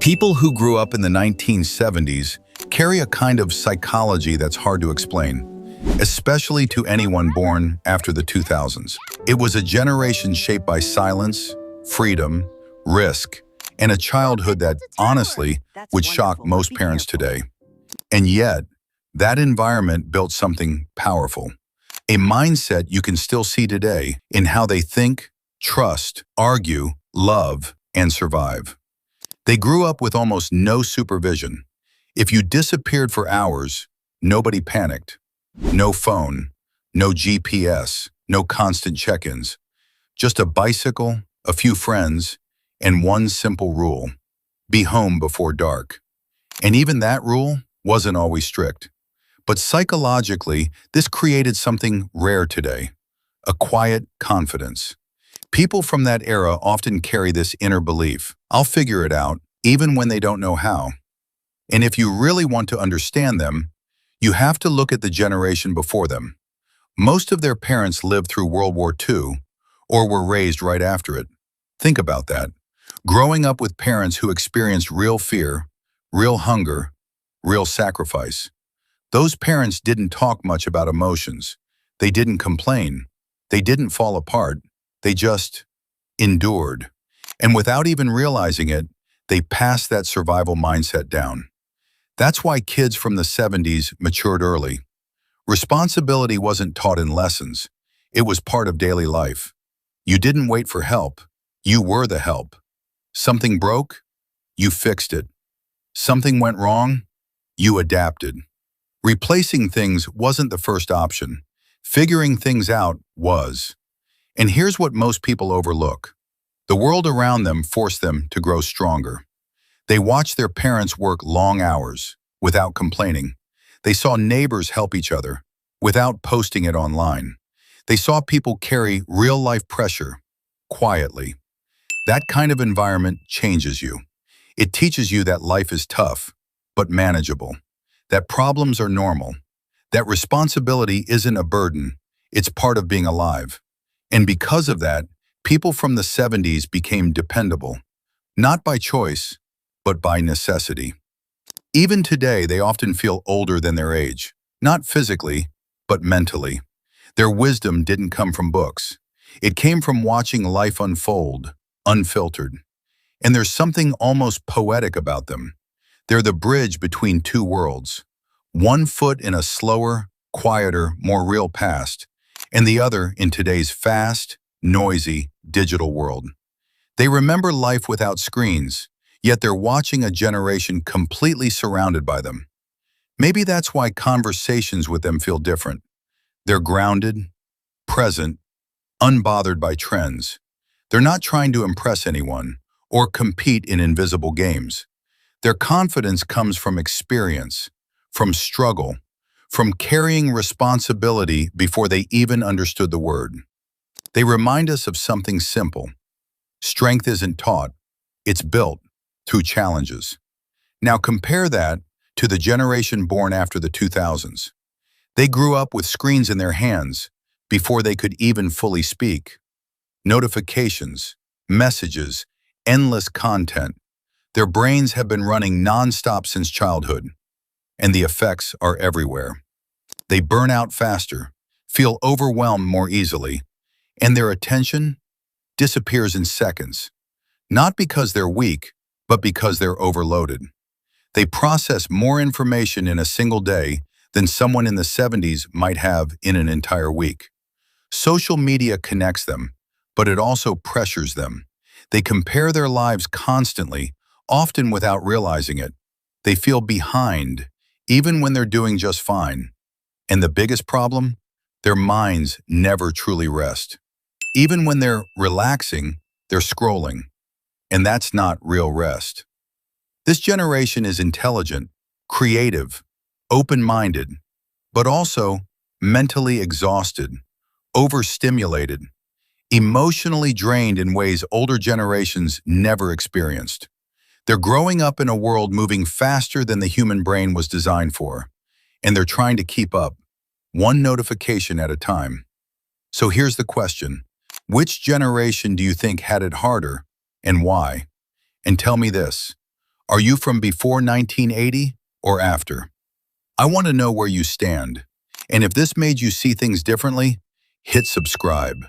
People who grew up in the 1970s carry a kind of psychology that's hard to explain, especially to anyone born after the 2000s. It was a generation shaped by silence, freedom, risk, and a childhood that, honestly, would shock most parents today. And yet, that environment built something powerful, a mindset you can still see today in how they think, trust, argue, love, and survive. They grew up with almost no supervision. If you disappeared for hours, nobody panicked. No phone, no GPS, no constant check-ins. Just a bicycle, a few friends, and one simple rule: be home before dark. And even that rule wasn't always strict. But psychologically, this created something rare today: a quiet confidence. People from that era often carry this inner belief: I'll figure it out, even when they don't know how. And if you really want to understand them, you have to look at the generation before them. Most of their parents lived through World War II or were raised right after it. Think about that. Growing up with parents who experienced real fear, real hunger, real sacrifice. Those parents didn't talk much about emotions. They didn't complain. They didn't fall apart. They just endured. And without even realizing it, they passed that survival mindset down. That's why kids from the 70s matured early. Responsibility wasn't taught in lessons. It was part of daily life. You didn't wait for help. You were the help. Something broke? You fixed it. Something went wrong? You adapted. Replacing things wasn't the first option. Figuring things out was. And here's what most people overlook. The world around them forced them to grow stronger. They watched their parents work long hours without complaining. They saw neighbors help each other without posting it online. They saw people carry real-life pressure quietly. That kind of environment changes you. It teaches you that life is tough, but manageable. That problems are normal. That responsibility isn't a burden. It's part of being alive. And because of that, people from the 70s became dependable, not by choice, but by necessity. Even today, they often feel older than their age, not physically, but mentally. Their wisdom didn't come from books. It came from watching life unfold, unfiltered. And there's something almost poetic about them. They're the bridge between two worlds, one foot in a slower, quieter, more real past, and the other in today's fast, noisy, digital world. They remember life without screens, yet they're watching a generation completely surrounded by them. Maybe that's why conversations with them feel different. They're grounded, present, unbothered by trends. They're not trying to impress anyone or compete in invisible games. Their confidence comes from experience, from struggle, from carrying responsibility before they even understood the word. They remind us of something simple. Strength isn't taught, it's built through challenges. Now compare that to the generation born after the 2000s. They grew up with screens in their hands before they could even fully speak. Notifications, messages, endless content. Their brains have been running nonstop since childhood, and the effects are everywhere. They burn out faster, feel overwhelmed more easily, and their attention disappears in seconds, not because they're weak, but because they're overloaded. They process more information in a single day than someone in the 70s might have in an entire week. Social media connects them, but it also pressures them. They compare their lives constantly, often without realizing it. They feel behind, even when they're doing just fine. And the biggest problem? Their minds never truly rest. Even when they're relaxing, they're scrolling. And that's not real rest. This generation is intelligent, creative, open-minded, but also mentally exhausted, overstimulated, emotionally drained in ways older generations never experienced. They're growing up in a world moving faster than the human brain was designed for, and they're trying to keep up, one notification at a time. So here's the question: which generation do you think had it harder, and why? And tell me this: Are you from before 1980 or after? I want to know where you stand. And if this made you see things differently, hit subscribe.